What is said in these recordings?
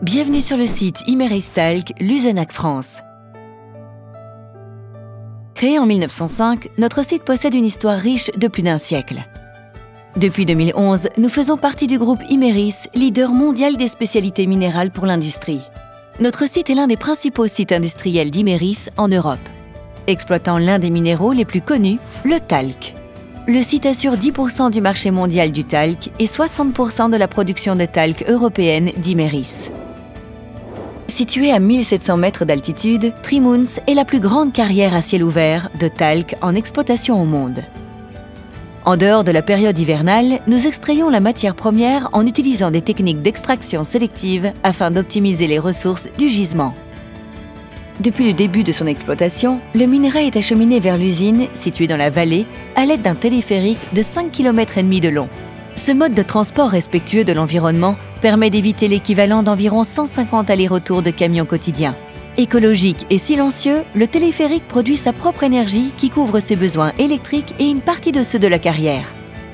Bienvenue sur le site Imerys Talc, l'Usenac France. Créé en 1905, notre site possède une histoire riche de plus d'un siècle. Depuis 2011, nous faisons partie du groupe Imerys, leader mondial des spécialités minérales pour l'industrie. Notre site est l'un des principaux sites industriels d'Imerys en Europe, exploitant l'un des minéraux les plus connus, le talc. Le site assure 10% du marché mondial du talc et 60% de la production de talc européenne d'Imerys. Situé à 1700 mètres d'altitude, Trimounts est la plus grande carrière à ciel ouvert de talc en exploitation au monde. En dehors de la période hivernale, nous extrayons la matière première en utilisant des techniques d'extraction sélective afin d'optimiser les ressources du gisement. Depuis le début de son exploitation, le minerai est acheminé vers l'usine, située dans la vallée, à l'aide d'un téléphérique de 5,5 km de long. Ce mode de transport respectueux de l'environnement permet d'éviter l'équivalent d'environ 150 allers-retours de camions quotidiens. Écologique et silencieux, le téléphérique produit sa propre énergie qui couvre ses besoins électriques et une partie de ceux de la carrière.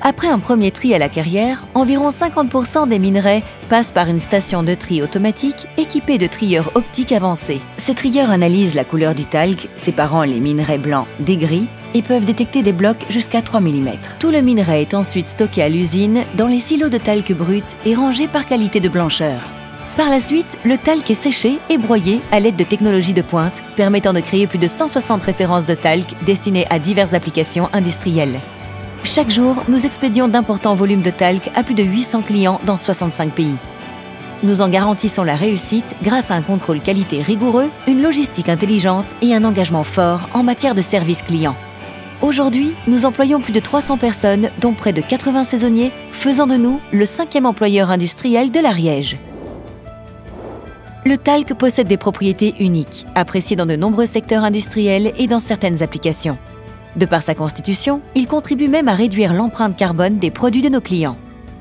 Après un premier tri à la carrière, environ 50% des minerais passent par une station de tri automatique équipée de trieurs optiques avancés. Ces trieurs analysent la couleur du talc, séparant les minerais blancs des gris, et peuvent détecter des blocs jusqu'à 3 mm. Tout le minerai est ensuite stocké à l'usine dans les silos de talc brut et rangé par qualité de blancheur. Par la suite, le talc est séché et broyé à l'aide de technologies de pointe, permettant de créer plus de 160 références de talc destinées à diverses applications industrielles. Chaque jour, nous expédions d'importants volumes de talc à plus de 800 clients dans 65 pays. Nous en garantissons la réussite grâce à un contrôle qualité rigoureux, une logistique intelligente et un engagement fort en matière de service client. Aujourd'hui, nous employons plus de 300 personnes, dont près de 80 saisonniers, faisant de nous le 5e employeur industriel de l'Ariège. Le talc possède des propriétés uniques, appréciées dans de nombreux secteurs industriels et dans certaines applications. De par sa constitution, il contribue même à réduire l'empreinte carbone des produits de nos clients.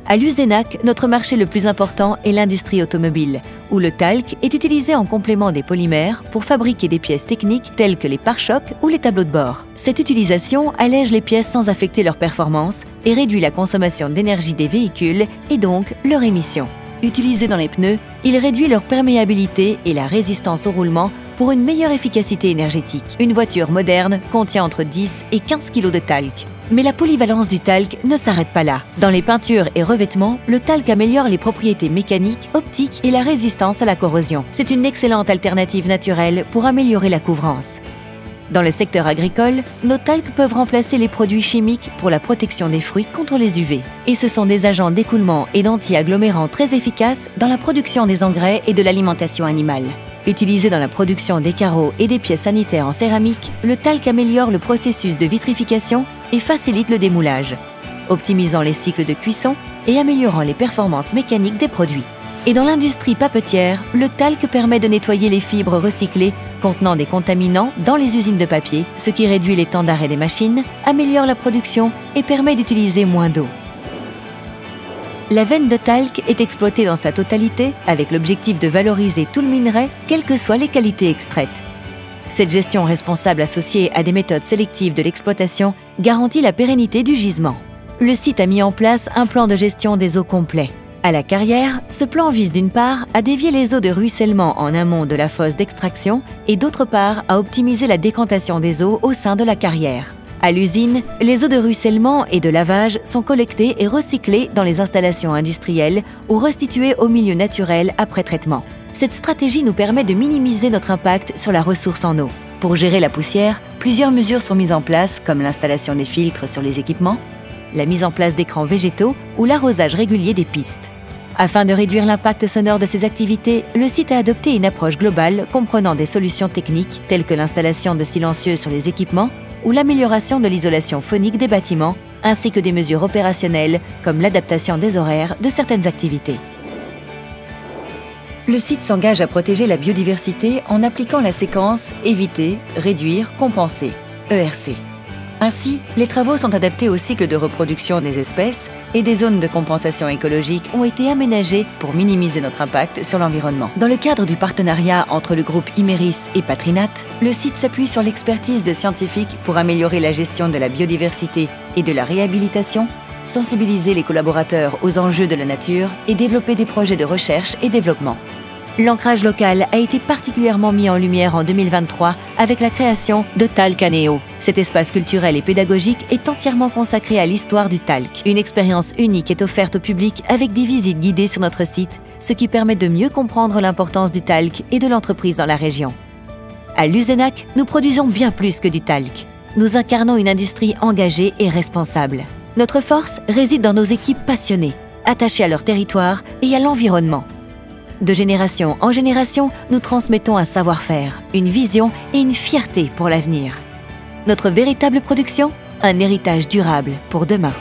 À l'Usenac, notre marché le plus important est l'industrie automobile, où le talc est utilisé en complément des polymères pour fabriquer des pièces techniques telles que les pare-chocs ou les tableaux de bord. Cette utilisation allège les pièces sans affecter leur performance et réduit la consommation d'énergie des véhicules et donc leur émission. Utilisé dans les pneus, il réduit leur perméabilité et la résistance au roulement pour une meilleure efficacité énergétique. Une voiture moderne contient entre 10 et 15 kg de talc. Mais la polyvalence du talc ne s'arrête pas là. Dans les peintures et revêtements, le talc améliore les propriétés mécaniques, optiques et la résistance à la corrosion. C'est une excellente alternative naturelle pour améliorer la couvrance. Dans le secteur agricole, nos talcs peuvent remplacer les produits chimiques pour la protection des fruits contre les UV. Et ce sont des agents d'écoulement et d'anti-agglomérants très efficaces dans la production des engrais et de l'alimentation animale. Utilisé dans la production des carreaux et des pièces sanitaires en céramique, le talc améliore le processus de vitrification et facilite le démoulage, optimisant les cycles de cuisson et améliorant les performances mécaniques des produits. Et dans l'industrie papetière, le talc permet de nettoyer les fibres recyclées contenant des contaminants dans les usines de papier, ce qui réduit les temps d'arrêt des machines, améliore la production et permet d'utiliser moins d'eau. La veine de talc est exploitée dans sa totalité avec l'objectif de valoriser tout le minerai, quelles que soient les qualités extraites. Cette gestion responsable associée à des méthodes sélectives de l'exploitation garantit la pérennité du gisement. Le site a mis en place un plan de gestion des eaux complet. À la carrière, ce plan vise d'une part à dévier les eaux de ruissellement en amont de la fosse d'extraction et d'autre part à optimiser la décantation des eaux au sein de la carrière. À l'usine, les eaux de ruissellement et de lavage sont collectées et recyclées dans les installations industrielles ou restituées au milieu naturel après traitement. Cette stratégie nous permet de minimiser notre impact sur la ressource en eau. Pour gérer la poussière, plusieurs mesures sont mises en place comme l'installation des filtres sur les équipements, la mise en place d'écrans végétaux ou l'arrosage régulier des pistes. Afin de réduire l'impact sonore de ces activités, le site a adopté une approche globale comprenant des solutions techniques telles que l'installation de silencieux sur les équipements ou l'amélioration de l'isolation phonique des bâtiments, ainsi que des mesures opérationnelles comme l'adaptation des horaires de certaines activités. Le site s'engage à protéger la biodiversité en appliquant la séquence éviter, réduire, compenser, ERC. Ainsi, les travaux sont adaptés au cycle de reproduction des espèces et des zones de compensation écologique ont été aménagées pour minimiser notre impact sur l'environnement. Dans le cadre du partenariat entre le groupe Imerys et Patrinat, le site s'appuie sur l'expertise de scientifiques pour améliorer la gestion de la biodiversité et de la réhabilitation, sensibiliser les collaborateurs aux enjeux de la nature et développer des projets de recherche et développement. L'ancrage local a été particulièrement mis en lumière en 2023 avec la création de Talc Anéo. Cet espace culturel et pédagogique est entièrement consacré à l'histoire du talc. Une expérience unique est offerte au public avec des visites guidées sur notre site, ce qui permet de mieux comprendre l'importance du talc et de l'entreprise dans la région. À Luzenac, nous produisons bien plus que du talc. Nous incarnons une industrie engagée et responsable. Notre force réside dans nos équipes passionnées, attachées à leur territoire et à l'environnement. De génération en génération, nous transmettons un savoir-faire, une vision et une fierté pour l'avenir. Notre véritable production, un héritage durable pour demain.